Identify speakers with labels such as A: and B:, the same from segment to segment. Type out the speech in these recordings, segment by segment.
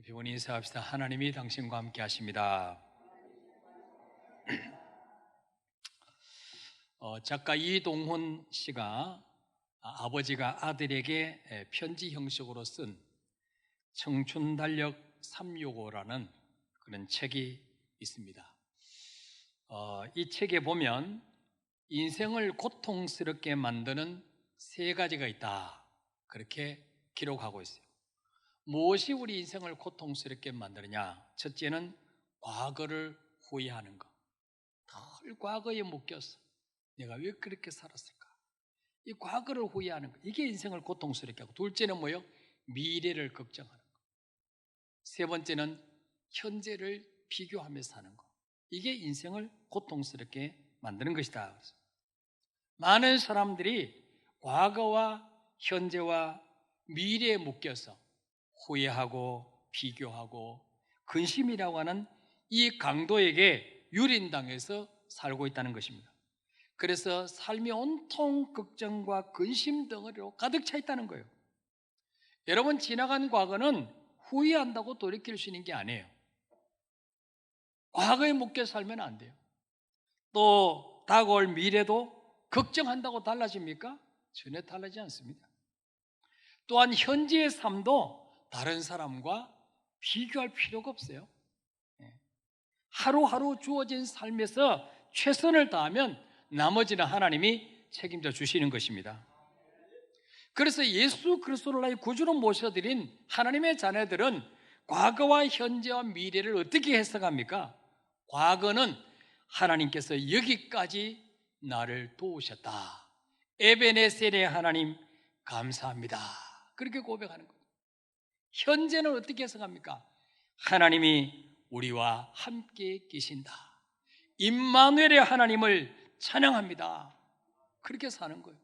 A: 배운 인사합시다. 하나님이 당신과 함께 하십니다. 작가 이동훈 씨가 아버지가 아들에게 편지 형식으로 쓴 청춘달력 365라는 그런 책이 있습니다. 이 책에 보면 인생을 고통스럽게 만드는 세 가지가 있다, 그렇게 기록하고 있어요. 무엇이 우리 인생을 고통스럽게 만드느냐? 첫째는 과거를 후회하는 것. 늘 과거에 묶여서 내가 왜 그렇게 살았을까? 이 과거를 후회하는 것, 이게 인생을 고통스럽게 하고, 둘째는 뭐요? 미래를 걱정하는 것. 세 번째는 현재를 비교하면서 사는 것. 이게 인생을 고통스럽게 만드는 것이다. 그래서 많은 사람들이 과거와 현재와 미래에 묶여서 후회하고 비교하고 근심이라고 하는 이 강도에게 유린당해서 살고 있다는 것입니다. 그래서 삶이 온통 걱정과 근심 덩어리로 가득 차 있다는 거예요. 여러분, 지나간 과거는 후회한다고 돌이킬 수 있는 게 아니에요. 과거에 묶여 살면 안 돼요. 또 다가올 미래도 걱정한다고 달라집니까? 전혀 달라지지 않습니다. 또한 현재의 삶도 다른 사람과 비교할 필요가 없어요. 하루하루 주어진 삶에서 최선을 다하면 나머지는 하나님이 책임져 주시는 것입니다. 그래서 예수 그리스도를 나의 구주로 모셔드린 하나님의 자녀들은 과거와 현재와 미래를 어떻게 해석합니까? 과거는 하나님께서 여기까지 나를 도우셨다. 에베네셀의 하나님 감사합니다. 그렇게 고백하는 거예요. 현재는 어떻게 해석합니까? 하나님이 우리와 함께 계신다. 임마누엘의 하나님을 찬양합니다. 그렇게 사는 거예요.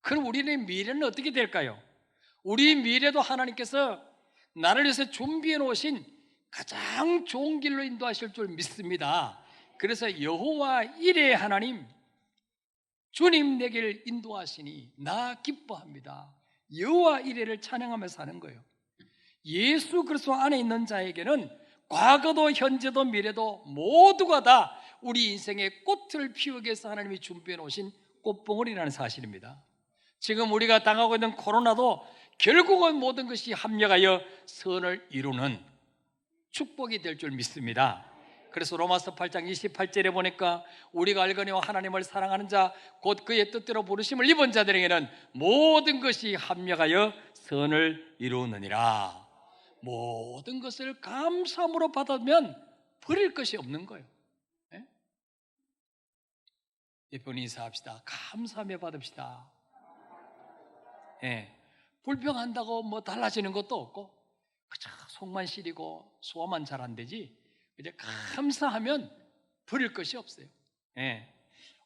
A: 그럼 우리의 미래는 어떻게 될까요? 우리 미래도 하나님께서 나를 위해서 준비해 놓으신 가장 좋은 길로 인도하실 줄 믿습니다. 그래서 여호와 이레의 하나님, 주님 내게를 인도하시니 나 기뻐합니다. 여호와 이레를 찬양하며 사는 거예요. 예수 그리스도 안에 있는 자에게는 과거도 현재도 미래도 모두가 다 우리 인생의 꽃을 피우기 위해서 하나님이 준비해 놓으신 꽃봉오리라는 사실입니다. 지금 우리가 당하고 있는 코로나도 결국은 모든 것이 합력하여 선을 이루는 축복이 될 줄 믿습니다. 그래서 로마서 8장 28절에 보니까 우리가 알거니와 하나님을 사랑하는 자 곧 그의 뜻대로 부르심을 입은 자들에게는 모든 것이 합력하여 선을 이루느니라. 모든 것을 감사함으로 받으면 버릴 것이 없는 거예요. 예쁜 인사합시다. 감사하며 받읍시다. 불평한다고 뭐 달라지는 것도 없고 그저 속만 시리고 소화만 잘 안 되지, 이제 감사하면 버릴 것이 없어요.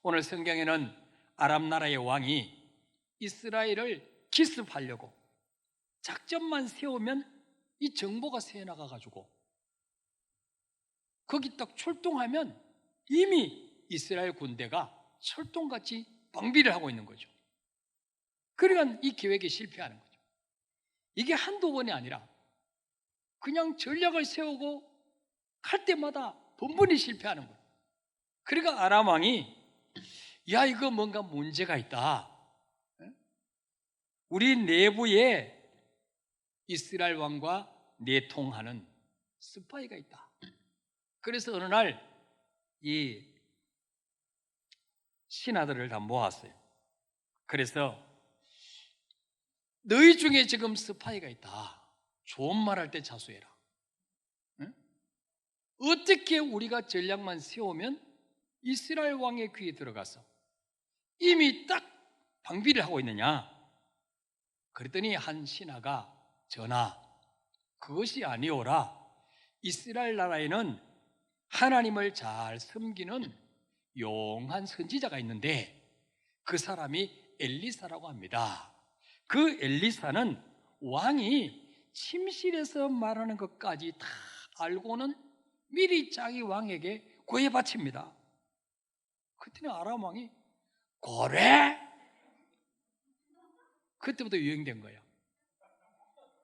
A: 오늘 성경에는 아람 나라의 왕이 이스라엘을 기습하려고 작전만 세우면 이 정보가 새어나가 가지고 거기 딱 출동하면 이미 이스라엘 군대가 철동같이 방비를 하고 있는 거죠. 그러니까 이 계획이 실패하는 거죠. 이게 한두 번이 아니라 그냥 전략을 세우고 갈 때마다 번번이 실패하는 거예요. 그러니까 아람 왕이 야, 이거 뭔가 문제가 있다. 우리 내부에 이스라엘 왕과 내통하는 스파이가 있다. 그래서 어느 날 이 신하들을 다 모았어요. 그래서 너희 중에 지금 스파이가 있다. 좋은 말 할 때 자수해라. 어떻게 우리가 전략만 세우면 이스라엘 왕의 귀에 들어가서 이미 딱 방비를 하고 있느냐? 그랬더니 한 신하가 전하, 그것이 아니오라. 이스라엘 나라에는 하나님을 잘 섬기는 용한 선지자가 있는데 그 사람이 엘리사라고 합니다. 그 엘리사는 왕이 침실에서 말하는 것까지 다 알고는 미리 자기 왕에게 고해 바칩니다. 그랬더니 아람 왕이 고래? 그때부터 유행된 거예요.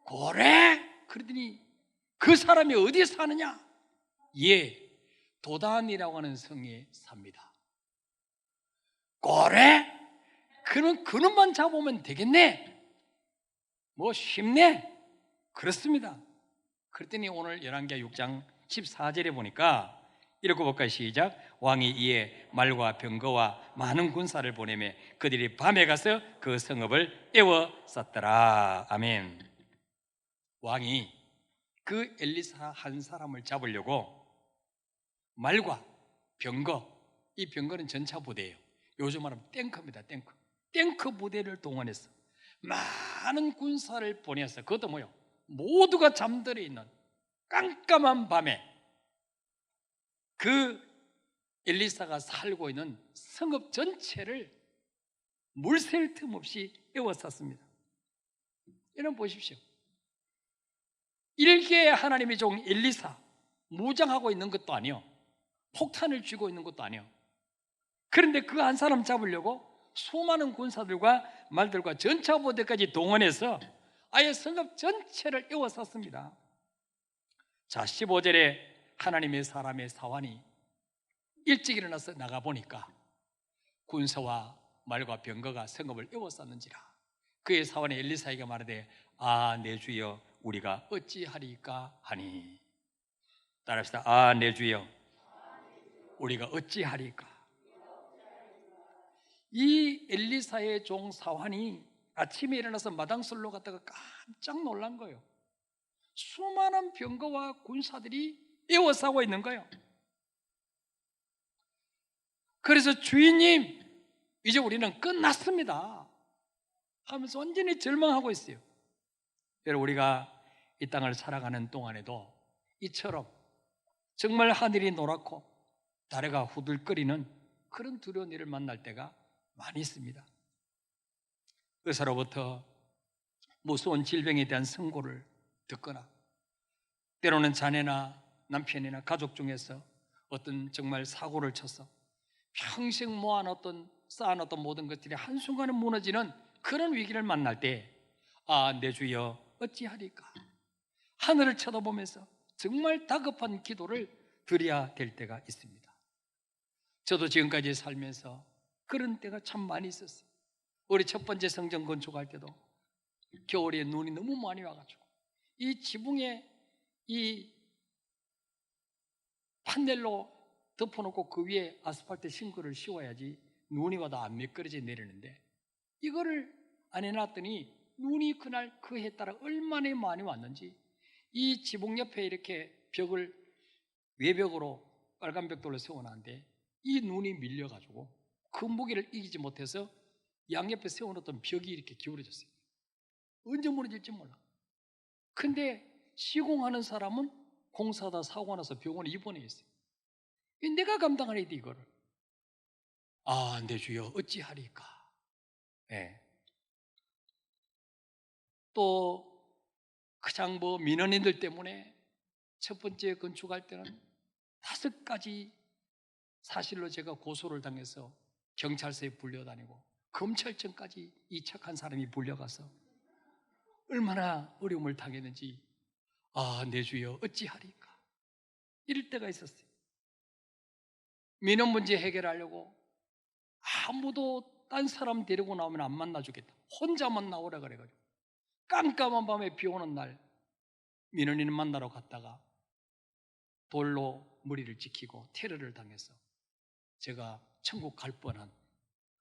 A: 고래? 그러더니 그 사람이 어디에 사느냐? 예, 도단이라고 하는 성에 삽니다. 그래? 그는 그놈만 잡으면 되겠네? 뭐 쉽네? 그렇습니다. 그랬더니 오늘 열왕기하 6장 14절에 보니까 이렇게 볼까요? 시작. 왕이 이에 말과 병거와 많은 군사를 보내며 그들이 밤에 가서 그 성읍을 에워쌌더라. 아멘. 왕이 그 엘리사 한 사람을 잡으려고 말과 병거, 이 병거는 전차 부대예요. 요즘 말하면 탱크입니다. 탱크 부대를 동원해서 많은 군사를 보내서, 그것도 뭐요? 모두가 잠들어 있는 깜깜한 밤에 그 엘리사가 살고 있는 성읍 전체를 물샐 틈 없이 에워쌌습니다. 여러분 보십시오. 일개의 하나님의 종 엘리사, 무장하고 있는 것도 아니요, 폭탄을 쥐고 있는 것도 아니요. 그런데 그 한 사람 잡으려고 수많은 군사들과 말들과 전차 부대까지 동원해서 아예 성읍 전체를 에워쌌습니다. 자, 15절에 하나님의 사람의 사환이 일찍 일어나서 나가보니까 군사와 말과 병거가 성읍을 에워쌌는지라. 그의 사환이 엘리사에게 말하되, 아, 내 주여, 우리가 어찌하리까 하니. 따라합시다. 아, 내 주여, 우리가 어찌하리까. 이 엘리사의 종 사환이 아침에 일어나서 마당설로 갔다가 깜짝 놀란 거예요. 수많은 병거와 군사들이 에워싸고 있는 거예요. 그래서 주인님, 이제 우리는 끝났습니다 하면서 완전히 절망하고 있어요. 여러분, 우리가 이 땅을 살아가는 동안에도 이처럼 정말 하늘이 노랗고 다리가 후들거리는 그런 두려운 일을 만날 때가 많이 있습니다. 의사로부터 무서운 질병에 대한 선고를 듣거나, 때로는 자녀나 남편이나 가족 중에서 어떤 정말 사고를 쳐서 평생 모아놨던, 쌓아놨던 모든 것들이 한순간에 무너지는 그런 위기를 만날 때, 아, 내 주여 어찌하리까, 하늘을 쳐다보면서 정말 다급한 기도를 드려야 될 때가 있습니다. 저도 지금까지 살면서 그런 때가 참 많이 있었어요. 우리 첫 번째 성전 건축할 때도 겨울에 눈이 너무 많이 와가지고 이 지붕에 이 판넬로 덮어놓고 그 위에 아스팔트 싱크를 씌워야지 눈이 와도 안 미끄러져 내리는데, 이거를 안 해놨더니 눈이 그날 그 해 따라 얼마나 많이 왔는지, 이 지붕 옆에 이렇게 벽을 외벽으로 빨간 벽돌로 세워놨는데 이 눈이 밀려가지고 그 무게를 이기지 못해서 양옆에 세워놓던 벽이 이렇게 기울어졌어요. 언제 무너질지 몰라. 근데 시공하는 사람은 공사하다 사고가 나서 병원에 입원해 있어요. 내가 감당하야 돼 이거를. 아, 내 주여 어찌하리까. 네. 또 그냥 뭐 민원인들 때문에 첫 번째 건축할 때는 5가지 사실로 제가 고소를 당해서 경찰서에 불려다니고 검찰청까지 이 착한 사람이 불려가서 얼마나 어려움을 당했는지, 아, 내 주여 어찌하리까, 이럴 때가 있었어요. 민원 문제 해결하려고 아무도 딴 사람 데리고 나오면 안 만나주겠다, 혼자만 나오라 그래가지고 깜깜한 밤에 비 오는 날 민원인 만나러 갔다가 돌로 머리를 찍히고 테러를 당해서 제가 천국 갈 뻔한,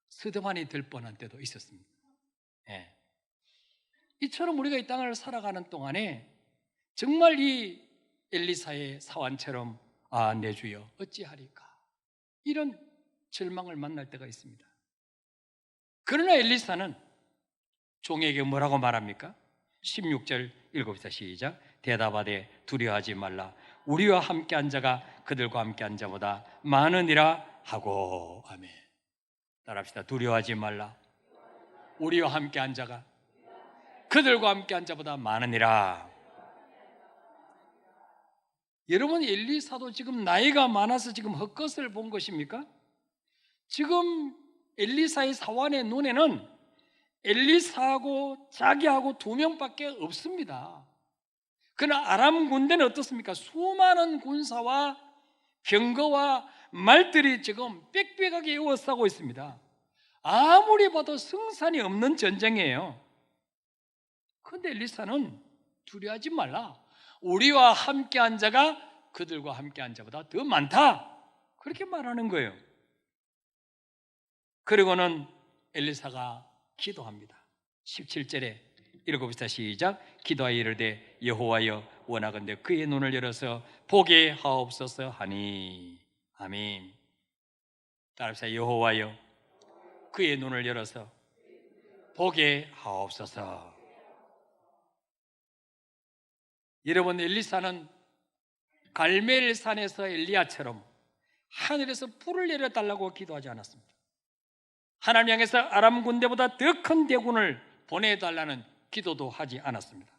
A: 스드반이 될 뻔한 때도 있었습니다. 예. 이처럼 우리가 이 땅을 살아가는 동안에 정말 이 엘리사의 사환처럼, 아, 내 주여 어찌하리까, 이런 절망을 만날 때가 있습니다. 그러나 엘리사는 종에게 뭐라고 말합니까? 16절 읽읍시다. 시작. 대답하되 두려워하지 말라, 우리와 함께한 자가 그들과 함께한 자보다 많으니라 하고. 아멘. 따라합시다. 두려워하지 말라, 우리와 함께한 자가 그들과 함께한 자보다 많으니라. 여러분, 엘리사도 지금 나이가 많아서 지금 헛것을 본 것입니까? 지금 엘리사의 사환의 눈에는 엘리사하고 자기하고 2명밖에 없습니다. 그러나 아람 군대는 어떻습니까? 수많은 군사와 병거와 말들이 지금 빽빽하게 에워싸고 있습니다. 아무리 봐도 승산이 없는 전쟁이에요. 그런데 엘리사는 두려워하지 말라. 우리와 함께한 자가 그들과 함께한 자보다 더 많다. 그렇게 말하는 거예요. 그리고는 엘리사가 기도합니다. 17절에 읽어봅시다. 시작. 기도하여 이르되 여호와여 원하건대 그의 눈을 열어서 보게 하옵소서 하니. 아멘. 따라합시다. 여호와여 그의 눈을 열어서 보게 하옵소서. 여러분, 엘리사는 갈멜산에서 엘리야처럼 하늘에서 불을 내려달라고 기도하지 않았습니다. 하나님 향해서 아람 군대보다 더 큰 대군을 보내달라는 기도도 하지 않았습니다.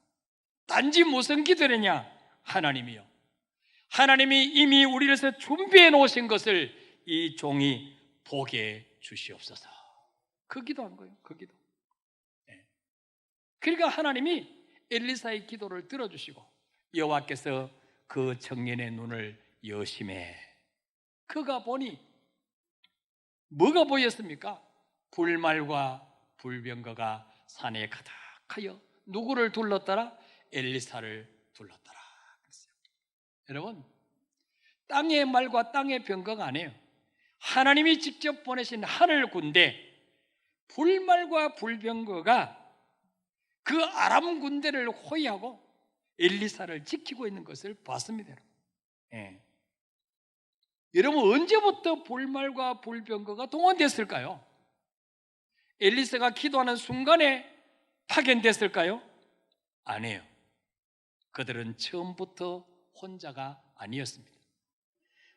A: 단지 무슨 기도를 했냐? 하나님이요, 하나님이 이미 우리를 위해서 준비해 놓으신 것을 이 종이 보게 주시옵소서. 그 기도한 거예요. 그 기도. 그러니까 하나님이 엘리사의 기도를 들어주시고 여호와께서 그 청년의 눈을 여심해 그가 보니 뭐가 보였습니까? 불말과 불병거가 산에 가득하여 누구를 둘렀더라? 엘리사를 둘렀더라 그랬어요. 여러분, 땅의 말과 땅의 병거가 아니에요. 하나님이 직접 보내신 하늘 군대, 불말과 불병거가 그 아람 군대를 호위하고 엘리사를 지키고 있는 것을 봤습니다. 여러분, 언제부터 불말과 불병거가 동원됐을까요? 엘리사가 기도하는 순간에 파견됐을까요? 아니에요. 그들은 처음부터 혼자가 아니었습니다.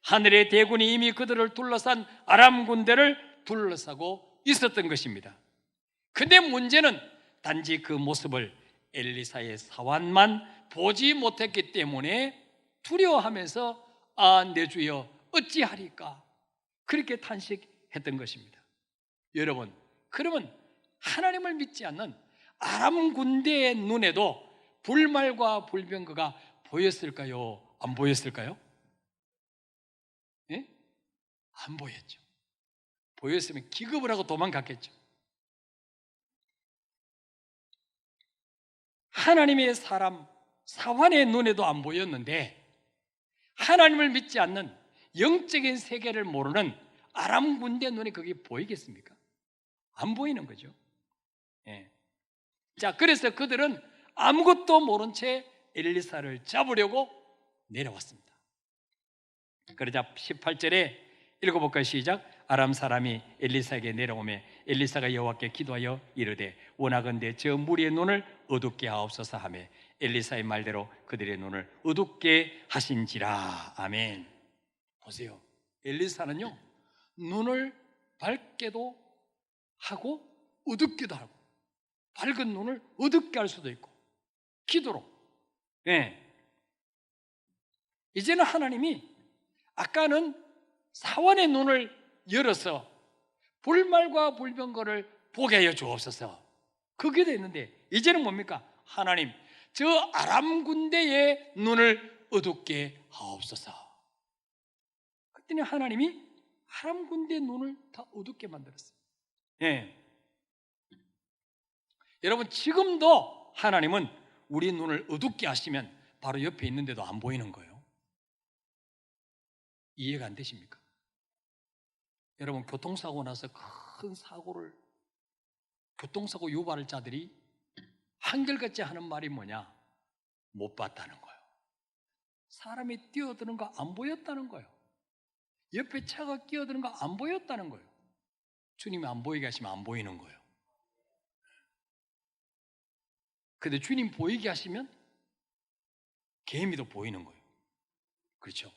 A: 하늘의 대군이 이미 그들을 둘러싼 아람 군대를 둘러싸고 있었던 것입니다. 근데 문제는 단지 그 모습을 엘리사의 사환만 보지 못했기 때문에 두려워하면서 내 주여 어찌하리까 그렇게 탄식했던 것입니다. 여러분, 그러면 하나님을 믿지 않는 아람 군대의 눈에도 불말과 불병거가 보였을까요? 안 보였을까요? 예? 안 보였죠. 보였으면 기겁을 하고 도망갔겠죠. 하나님의 사람 사환의 눈에도 안 보였는데 하나님을 믿지 않는 영적인 세계를 모르는 아람 군대 눈에 그게 보이겠습니까? 안 보이는 거죠. 자, 그래서 그들은 아무것도 모른 채 엘리사를 잡으려고 내려왔습니다. 그러자 18절에 읽어볼까요? 시작. 아람 사람이 엘리사에게 내려오매 엘리사가 여호와께 기도하여 이르되 원하건대 저 무리의 눈을 어둡게 하옵소서 하며 엘리사의 말대로 그들의 눈을 어둡게 하신지라. 아멘. 보세요, 엘리사는요 눈을 밝게도 하고 어둡게도 하고 밝은 눈을 어둡게 할 수도 있고 기도로. 이제는 하나님이 아까는 사원의 눈을 열어서 불말과 불병거를 보게 하여 주옵소서 그게 됐는데 이제는 뭡니까? 하나님 저 아람 군대의 눈을 어둡게 하옵소서. 그랬더니 하나님이 아람 군대의 눈을 다 어둡게 만들었어요. 여러분, 지금도 하나님은 우리 눈을 어둡게 하시면 바로 옆에 있는데도 안 보이는 거예요. 이해가 안 되십니까? 여러분, 교통사고 나서 큰 사고를 교통사고 유발자들이 한결같이 하는 말이 뭐냐? 못 봤다는 거예요. 사람이 뛰어드는 거 안 보였다는 거예요. 옆에 차가 끼어드는 거 안 보였다는 거예요. 주님이 안 보이게 하시면 안 보이는 거예요. 근데 주님 보이게 하시면 개미도 보이는 거예요. 그렇죠?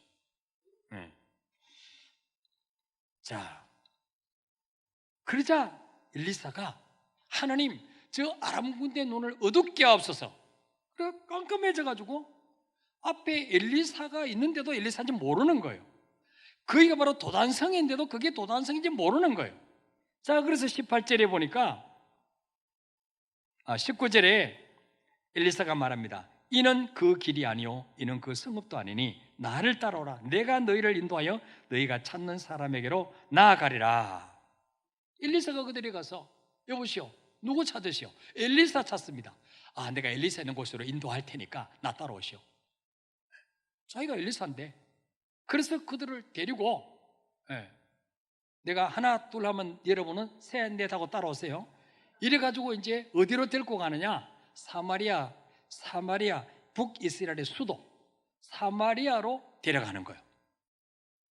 A: 자, 그러자 엘리사가 하나님 저 아람 군대 눈을 어둡게 하옵소서. 그래 깜깜해져가지고 앞에 엘리사가 있는데도 엘리사인지 모르는 거예요. 거기가 바로 도단성인데도 그게 도단성인지 모르는 거예요. 자, 그래서 18절에 보니까 19절에 엘리사가 말합니다. 이는 그 길이 아니요 이는 그 성읍도 아니니 나를 따라오라. 내가 너희를 인도하여 너희가 찾는 사람에게로 나아가리라. 엘리사가 그들에 가서 여보시오, 누구 찾으시오? 엘리사 찾습니다. 아, 내가 엘리사 있는 곳으로 인도할 테니까 나 따라오시오. 자기가 엘리사인데. 그래서 그들을 데리고, 내가 하나 둘 하면 여러분은 셋 넷 하고 따라오세요. 이래가지고 이제 어디로 데리고 가느냐? 사마리아 북이스라엘의 수도 사마리아로 데려가는 거예요.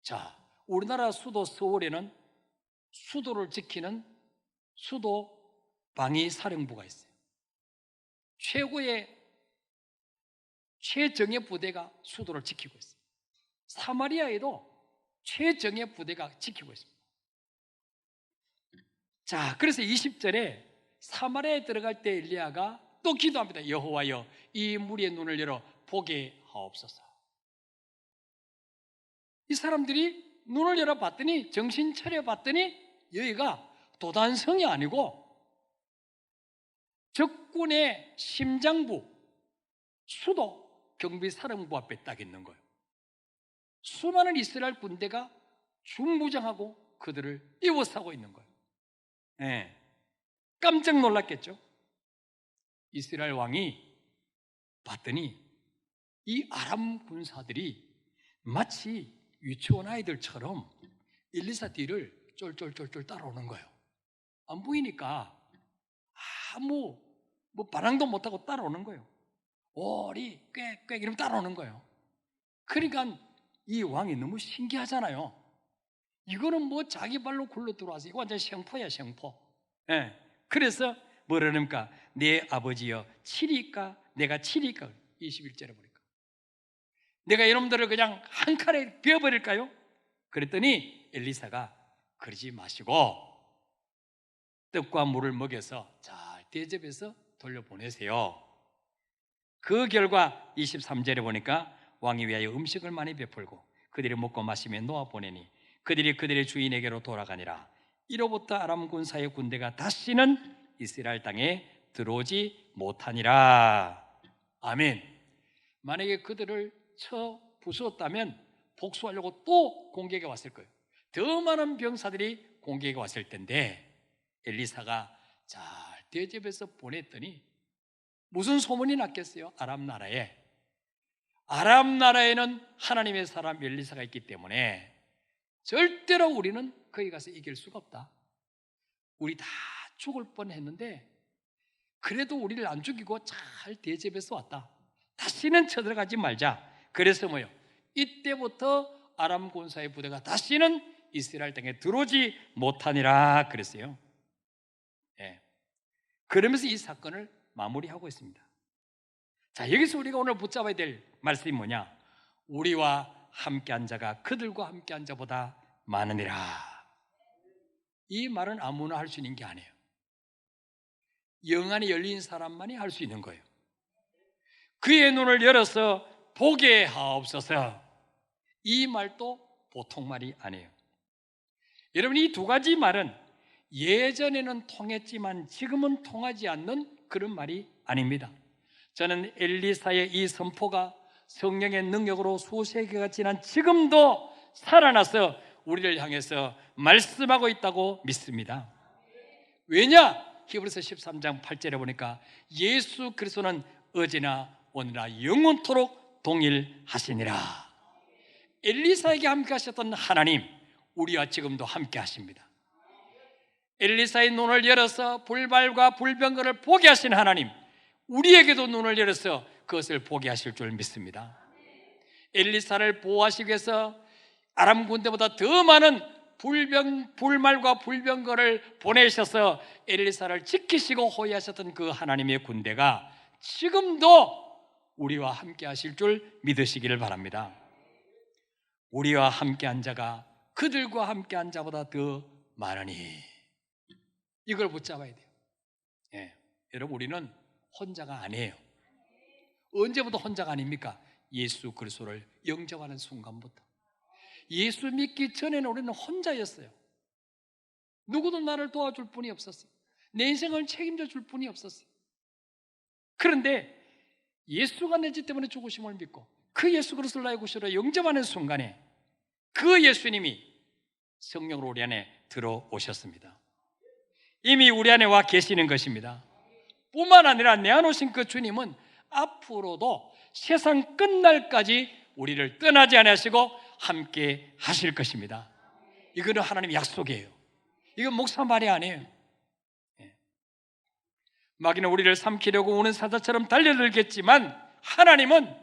A: 자, 우리나라 수도 서울에는 수도를 지키는 수도 방위사령부가 있어요. 최정예 부대가 수도를 지키고 있어요. 사마리아에도 최정예 부대가 지키고 있습니다. 자, 그래서 20절에 사마리아에 들어갈 때 엘리야가 또 기도합니다. 여호와여, 이 무리의 눈을 열어 보게 하옵소서. 이 사람들이 눈을 열어 봤더니, 정신 차려 봤더니 여기가 도단성이 아니고 적군의 심장부, 수도 경비사령부 앞에 딱 있는 거예요. 수많은 이스라엘 군대가 중무장하고 그들을 이워싸고 있는 거예요. 깜짝 놀랐겠죠. 이스라엘 왕이 봤더니 이 아람 군사들이 마치 유치원 아이들처럼 엘리사 뒤를 쫄쫄쫄쫄 따라오는 거예요. 안 보이니까 아무 반항도 못하고 따라오는 거예요. 오리 꽥꽥 이러면 따라오는 거예요. 그러니까 이 왕이 너무 신기하잖아요. 이거는 자기 발로 굴러 들어와서 이거 완전 생포야, 생포. 그래서 뭐라니까? 내 아버지여 치리까? 내가 치리까? 21절에 보니까 내가 이놈들을 그냥 한 칼에 베어버릴까요? 그랬더니 엘리사가 그러지 마시고 떡과 물을 먹여서 잘 대접해서 돌려보내세요. 그 결과 23절에 보니까 왕이 위하여 음식을 많이 베풀고 그들이 먹고 마시며 놓아보내니 그들이 그들의 주인에게로 돌아가니라. 이로부터 아람 군사의 군대가 다시는 이스라엘 땅에 들어오지 못하니라. 아멘. 만약에 그들을 쳐 부수었다면 복수하려고 또 공격에 왔을 거예요. 더 많은 병사들이 공격에 왔을 텐데 엘리사가 잘 대접해서 보냈더니 무슨 소문이 났겠어요? 아람 나라에는 하나님의 사람 엘리사가 있기 때문에 절대로 우리는 거기 가서 이길 수가 없다. 우리 다 죽을 뻔했는데 그래도 우리를 안 죽이고 잘 대접해서 왔다. 다시는 쳐들어가지 말자. 그래서 이때부터 아람 군사의 부대가 다시는 이스라엘 땅에 들어오지 못하니라 그랬어요. 그러면서 이 사건을 마무리하고 있습니다. 자, 여기서 우리가 오늘 붙잡아야 될 말씀이 뭐냐? 우리와 함께한 자가 그들과 함께한 자보다 많으니라. 이 말은 아무나 할 수 있는 게 아니에요. 영안이 열린 사람만이 할 수 있는 거예요. 그의 눈을 열어서 보게 하옵소서. 이 말도 보통 말이 아니에요. 여러분, 이 두 가지 말은 예전에는 통했지만 지금은 통하지 않는 그런 말이 아닙니다. 저는 엘리사의 이 선포가 성령의 능력으로 수세기가 지난 지금도 살아나서 우리를 향해서 말씀하고 있다고 믿습니다. 왜냐? 히브리서 13장 8절에 보니까 예수 그리스도는 어제나 오늘나 영원토록 동일하시니라. 엘리사에게 함께 하셨던 하나님, 우리와 지금도 함께 하십니다. 엘리사의 눈을 열어서 불발과 불병거를 보게 하신 하나님, 우리에게도 눈을 열어서 그것을 보게 하실 줄 믿습니다. 엘리사를 보호하시기 위해서 아람 군대보다 더 많은 불말과 불병거를 보내셔서 엘리사를 지키시고 호위하셨던 그 하나님의 군대가 지금도 우리와 함께 하실 줄 믿으시기를 바랍니다. 우리와 함께한 자가 그들과 함께한 자보다 더 많으니, 이걸 붙잡아야 돼요. 여러분, 우리는 혼자가 아니에요. 언제부터 혼자가 아닙니까? 예수 그리스도를 영접하는 순간부터. 예수 믿기 전에는 우리는 혼자였어요. 누구도 나를 도와줄 분이 없었어요. 내 인생을 책임져 줄 분이 없었어요. 그런데 예수가 내 죄 때문에 죽으심을 믿고 그 예수 그리스도를 나의 구주로 영접하는 순간에 그 예수님이 성령으로 우리 안에 들어오셨습니다. 이미 우리 안에 와 계시는 것입니다. 뿐만 아니라 내 안에 오신 그 주님은 앞으로도 세상 끝날까지 우리를 떠나지 않으시고 함께 하실 것입니다. 이거는 하나님의 약속이에요. 이건 목사 말이 아니에요. 마귀는 우리를 삼키려고 우는 사자처럼 달려들겠지만 하나님은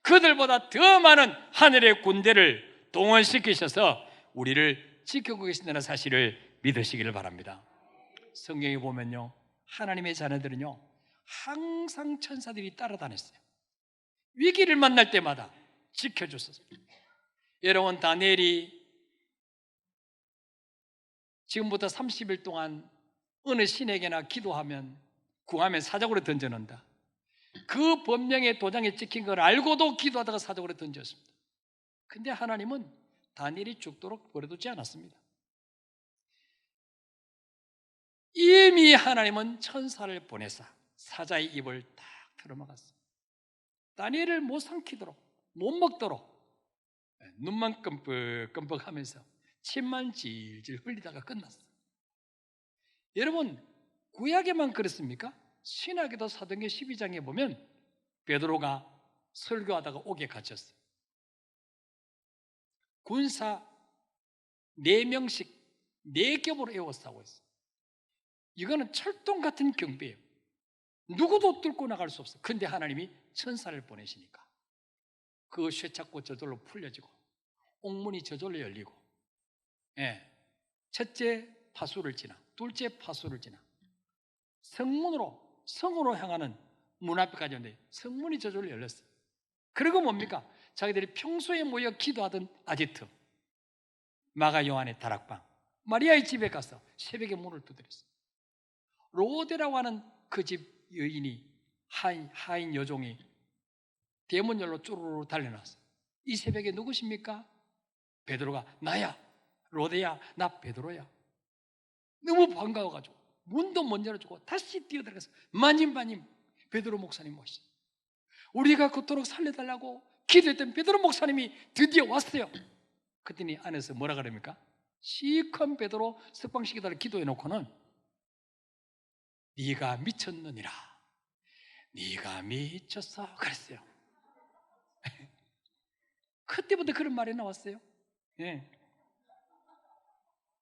A: 그들보다 더 많은 하늘의 군대를 동원시키셔서 우리를 지키고 계신다는 사실을 믿으시기를 바랍니다. 성경에 보면요, 하나님의 자녀들은요 항상 천사들이 따라다녔어요. 위기를 만날 때마다 지켜줬었어요. 여러분, 다니엘이 지금부터 30일 동안 어느 신에게나 기도하면 구하면 사자굴에 던져놓는다. 그 법령의 도장에 찍힌 걸 알고도 기도하다가 사자굴에 던졌습니다. 근데 하나님은 다니엘이 죽도록 버려두지 않았습니다. 이미 하나님은 천사를 보내사 사자의 입을 딱 틀어막았어요. 다니엘을 못 삼키도록, 못 먹도록 눈만 끔뻑끔뻑하면서 침만 질질 흘리다가 끝났어요. 여러분, 구약에만 그렇습니까? 신약에도 사도행전 12장에 보면 베드로가 설교하다가 옥에 갇혔어요. 군사 4명씩 4겹으로 에워싸고 있어요. 이거는 철동 같은 경비예요. 누구도 뚫고 나갈 수 없어요. 근데 하나님이 천사를 보내시니까 그 쇠착고 저절로 풀려지고 옥문이 저절로 열리고, 첫째 파수를 지나 둘째 파수를 지나 성으로 향하는 문 앞에까지 오는데 성문이 저절로 열렸어요. 그리고 뭡니까? 자기들이 평소에 모여 기도하던 아지트, 마가 요한의 다락방, 마리아의 집에 가서 새벽에 문을 두드렸어요. 로데라고 하는 그 집 여인이, 하인 여종이 대문열로 쪼르르 달려났어요. 이 새벽에 누구십니까? 베드로가, 나야, 로데야, 나 베드로야. 너무 반가워가지고 문도 못 열어주고 다시 뛰어들어가서 마님 베드로 목사님 모시죠. 우리가 그토록 살려달라고 기도했던 베드로 목사님이 드디어 왔어요. 그랬더니 안에서 뭐라 그럽니까? 시큰 베드로 석방시키달라고 기도해놓고는 네가 미쳤느니라, 네가 미쳤어 그랬어요. 그때부터 그런 말이 나왔어요.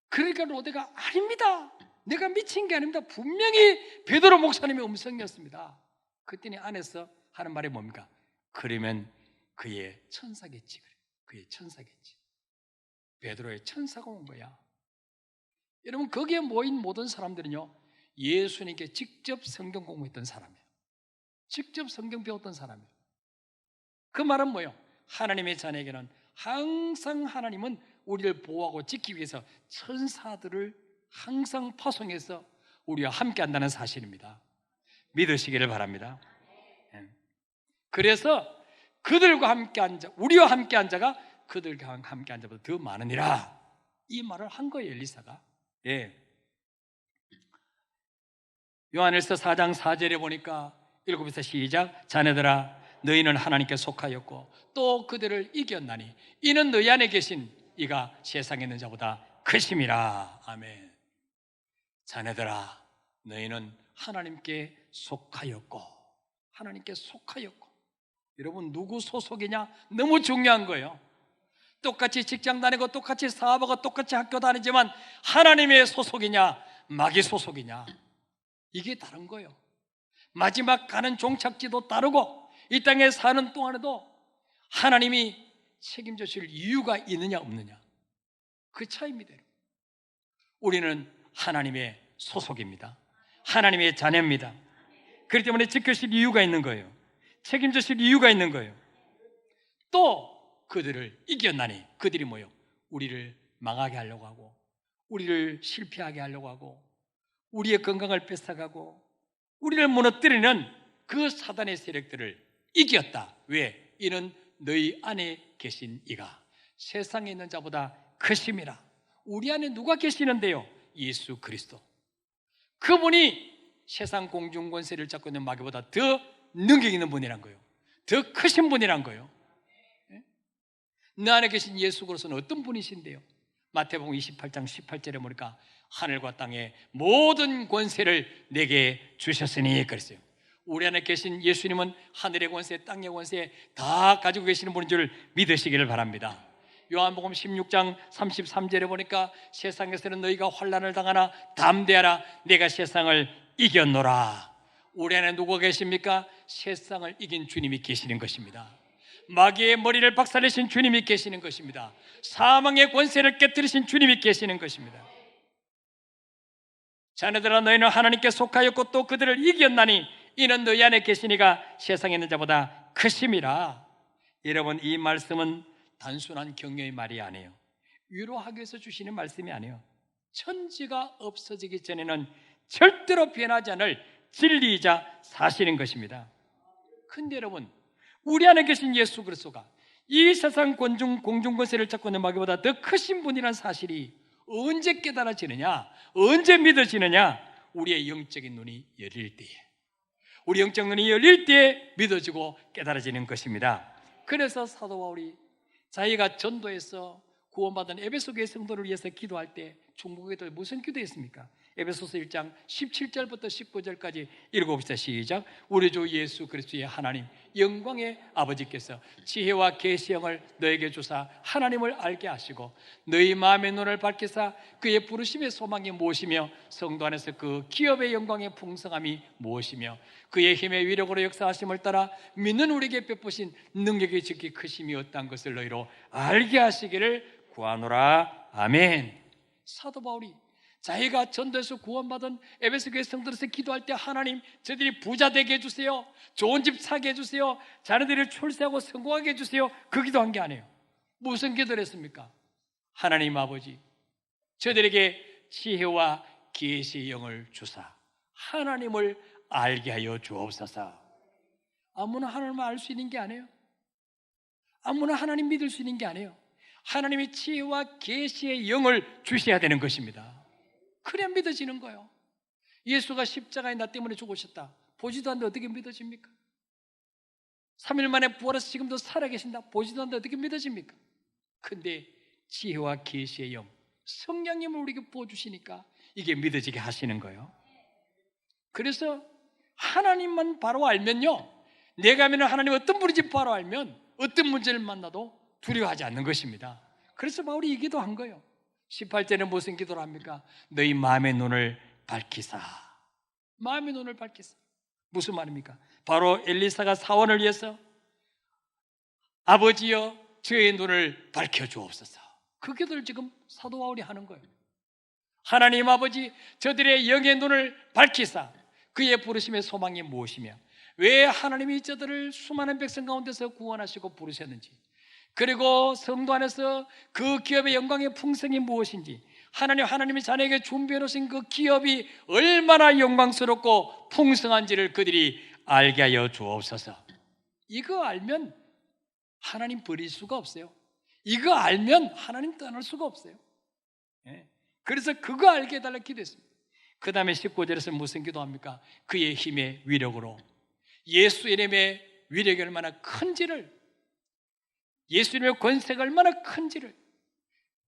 A: 그러니까 로데가, 아닙니다, 내가 미친 게 아닙니다, 분명히 베드로 목사님의 음성이었습니다. 그랬더니 안에서 하는 말이 뭡니까? 그러면 그의 천사겠지. 그래, 그의 천사겠지. 베드로의 천사가 온 거야. 여러분, 거기에 모인 모든 사람들은요 예수님께 직접 성경 공부했던 사람이에요. 직접 성경 배웠던 사람이에요. 그 말은 뭐예요? 하나님의 자녀에게는 항상 하나님은 우리를 보호하고 지키기 위해서 천사들을 항상 파송해서 우리와 함께 한다는 사실입니다. 믿으시기를 바랍니다. 그래서 그들과 함께 앉아, 우리와 함께 앉아가 그들과 함께 앉아보다 더 많으니라, 이 말을 한 거예요, 엘리사가. 요한일서 4장 4절에 보니까 7에서 시작, 자네들아 너희는 하나님께 속하였고 또 그들을 이겼나니 이는 너희 안에 계신 이가 세상에 있는 자보다 크심이라. 아멘. 자네들아 너희는 하나님께 속하였고, 하나님께 속하였고. 여러분, 누구 소속이냐? 너무 중요한 거예요. 똑같이 직장 다니고 똑같이 사업하고 똑같이 학교 다니지만 하나님의 소속이냐 마귀 소속이냐, 이게 다른 거예요. 마지막 가는 종착지도 다르고 이 땅에 사는 동안에도 하나님이 책임져 주실 이유가 있느냐 없느냐, 그 차이입니다. 우리는 하나님의 소속입니다. 하나님의 자녀입니다. 그렇기 때문에 지켜주실 이유가 있는 거예요. 책임져 주실 이유가 있는 거예요. 또 그들을 이겼나니, 그들이 뭐예요? 우리를 망하게 하려고 하고 우리를 실패하게 하려고 하고 우리의 건강을 뺏어가고 우리를 무너뜨리는 그 사단의 세력들을 이겼다. 왜? 이는 너희 안에 계신 이가 세상에 있는 자보다 크심이라. 우리 안에 누가 계시는데요? 예수 그리스도. 그분이 세상 공중권세를 잡고 있는 마귀보다 더 능력 있는 분이란 거예요. 더 크신 분이란 거예요. 내 안에 계신 예수 그리스도는 어떤 분이신데요? 마태복음 28장 18절에 보니까 하늘과 땅의 모든 권세를 내게 주셨으니 그랬어요. 우리 안에 계신 예수님은 하늘의 권세, 땅의 권세 다 가지고 계시는 분인 줄 믿으시기를 바랍니다. 요한복음 16장 33절에 보니까 세상에서는 너희가 환난을 당하나 담대하라 내가 세상을 이겼노라. 우리 안에 누가 계십니까? 세상을 이긴 주님이 계시는 것입니다. 마귀의 머리를 박살내신 주님이 계시는 것입니다. 사망의 권세를 깨뜨리신 주님이 계시는 것입니다. 자네들아 너희는 하나님께 속하였고 또 그들을 이겼나니 이는 너희 안에 계시니가 세상에 있는 자보다 크심이라. 여러분, 이 말씀은 단순한 격려의 말이 아니에요. 위로하기 위해서 주시는 말씀이 아니에요. 천지가 없어지기 전에는 절대로 변하지 않을 진리이자 사실인 것입니다. 근데 여러분, 우리 안에 계신 예수 그리스도가 이 세상 공중권세를 잡고 있는 마귀보다 더 크신 분이라는 사실이 언제 깨달아지느냐, 언제 믿어지느냐? 우리의 영적인 눈이 열릴 때에, 우리 영적 눈이 열릴 때에 믿어지고 깨달아지는 것입니다. 그래서 사도 바울이 자기가 전도해서 구원받은 에베소 교회 성도를 위해서 기도할 때 중보기도에 무슨 기도했습니까? 에베소서 1장 17절부터 19절까지 읽어봅시다. 시작. 우리 주 예수 그리스도의 하나님 영광의 아버지께서 지혜와 계시형을 너에게 주사 하나님을 알게 하시고 너희 마음의 눈을 밝히사 그의 부르심의 소망이 무엇이며 성도 안에서 그 기업의 영광의 풍성함이 무엇이며 그의 힘의 위력으로 역사하심을 따라 믿는 우리에게 베푸신 능력이 지극히 크심이 어떠한 것을 너희로 알게 하시기를 구하노라. 아멘. 사도 바울이 자기가 전도해서 구원받은 에베소 교회 성도로서 기도할 때 하나님 저들이 부자 되게 해주세요, 좋은 집 사게 해주세요, 자녀들이 출세하고 성공하게 해주세요, 그 기도한 게 아니에요. 무슨 기도를 했습니까? 하나님 아버지 저들에게 지혜와 계시의 영을 주사 하나님을 알게 하여 주옵소서. 아무나 하나님을 알 수 있는 게 아니에요. 아무나 하나님 믿을 수 있는 게 아니에요. 하나님이 지혜와 계시의 영을 주셔야 되는 것입니다. 그래야 믿어지는 거예요. 예수가 십자가에 나 때문에 죽으셨다, 보지도 않는데 어떻게 믿어집니까? 3일 만에 부활해서 지금도 살아계신다, 보지도 않는데 어떻게 믿어집니까? 근데 지혜와 계시의 영, 성령님을 우리에게 부어주시니까 이게 믿어지게 하시는 거예요. 그래서 하나님만 바로 알면요, 내가 믿는 하나님 어떤 분인지 바로 알면 어떤 문제를 만나도 두려워하지 않는 것입니다. 그래서 바울이 이 기도한 거예요. 18절에 무슨 기도를 합니까? 너희 마음의 눈을 밝히사. 마음의 눈을 밝히사. 무슨 말입니까? 바로 엘리사가 사원을 위해서 아버지여 저의 눈을 밝혀주옵소서. 그 기도를 지금 사도 바울이 하는 거예요. 하나님 아버지 저들의 영의 눈을 밝히사 그의 부르심의 소망이 무엇이며 왜 하나님이 저들을 수많은 백성 가운데서 구원하시고 부르셨는지, 그리고 성도 안에서 그 기업의 영광의 풍성이 무엇인지, 하나님이 자네에게 준비해 놓으신 그 기업이 얼마나 영광스럽고 풍성한지를 그들이 알게 하여 주옵소서. 이거 알면 하나님 버릴 수가 없어요. 이거 알면 하나님 떠날 수가 없어요. 그래서 그거 알게 해달라고 기도했습니다. 그 다음에 19절에서 무슨 기도합니까? 그의 힘의 위력으로, 예수 이름의 위력이 얼마나 큰지를, 예수님의 권세가 얼마나 큰지를,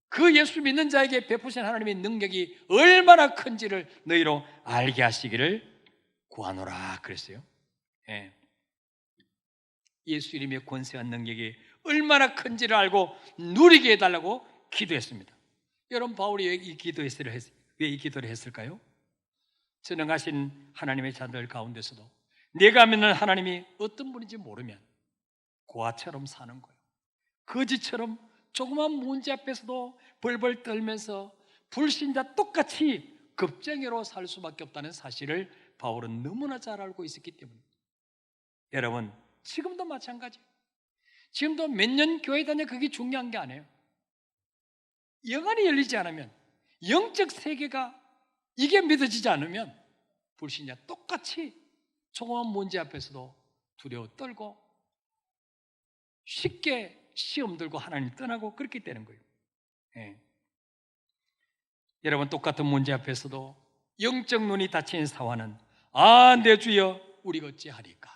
A: 그 예수 믿는 자에게 베푸신 하나님의 능력이 얼마나 큰지를 너희로 알게 하시기를 구하노라 그랬어요. 예수 이름의 권세와 능력이 얼마나 큰지를 알고 누리게 해달라고 기도했습니다. 여러분, 바울이 왜 이 기도를 했을까요? 전능하신 하나님의 자들 가운데서도 내가 믿는 하나님이 어떤 분인지 모르면 고아처럼 사는 거예요. 거지처럼 조그만 문제 앞에서도 벌벌 떨면서 불신자 똑같이 겁쟁이로 살 수밖에 없다는 사실을 바울은 너무나 잘 알고 있었기 때문입니다. 여러분, 지금도 마찬가지예요. 지금도 몇 년 교회 다녀 그게 중요한 게 아니에요. 영안이 열리지 않으면, 영적 세계가 이게 믿어지지 않으면 불신자 똑같이 조그만 문제 앞에서도 두려워 떨고 쉽게 시험 들고 하나님 떠나고 그렇게 되는 거예요. 여러분, 똑같은 문제 앞에서도 영적 눈이 닫힌 사화는 내 주여 우리가 어찌하리까?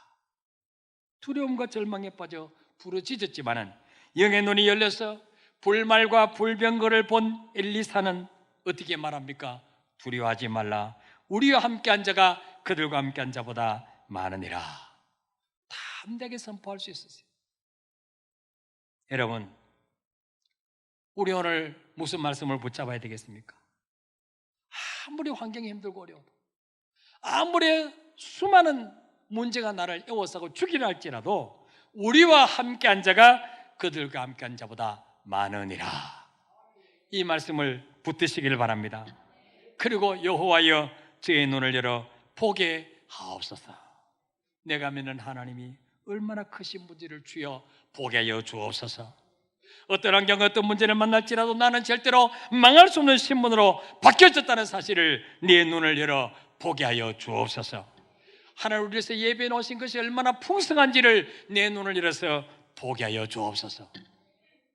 A: 두려움과 절망에 빠져 부르짖었지만은 영의 눈이 열려서 불말과 불병거를 본 엘리사는 어떻게 말합니까? 두려워하지 말라. 우리와 함께한 자가 그들과 함께한 자보다 많으니라. 담대하게 선포할 수 있었어요. 여러분, 우리 오늘 무슨 말씀을 붙잡아야 되겠습니까? 아무리 환경이 힘들고 어려워도, 아무리 수많은 문제가 나를 애워싸고 죽이려 할지라도 우리와 함께한 자가 그들과 함께한 자보다 많으니라. 이 말씀을 붙드시길 바랍니다. 그리고 여호와여 저의 눈을 열어 보게 하옵소서. 내가 믿는 하나님이 얼마나 크신 분지를 주여 보게 하여 주옵소서. 어떤 환경, 어떤 문제를 만날지라도 나는 절대로 망할 수 없는 신분으로 바뀌어졌다는 사실을 내 눈을 열어 보게 하여 주옵소서. 하나님 우리 위해서 예배해 놓으신 것이 얼마나 풍성한지를 내 눈을 열어서 보게 하여 주옵소서.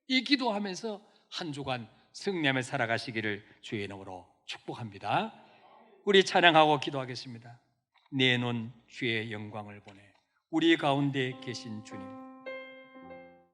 A: 이 기도하면서 한 주간 승리하며 살아가시기를 주의 이름으로 축복합니다. 우리 찬양하고 기도하겠습니다. 내 눈 주의 영광을 보내 우리 가운데 계신 주님,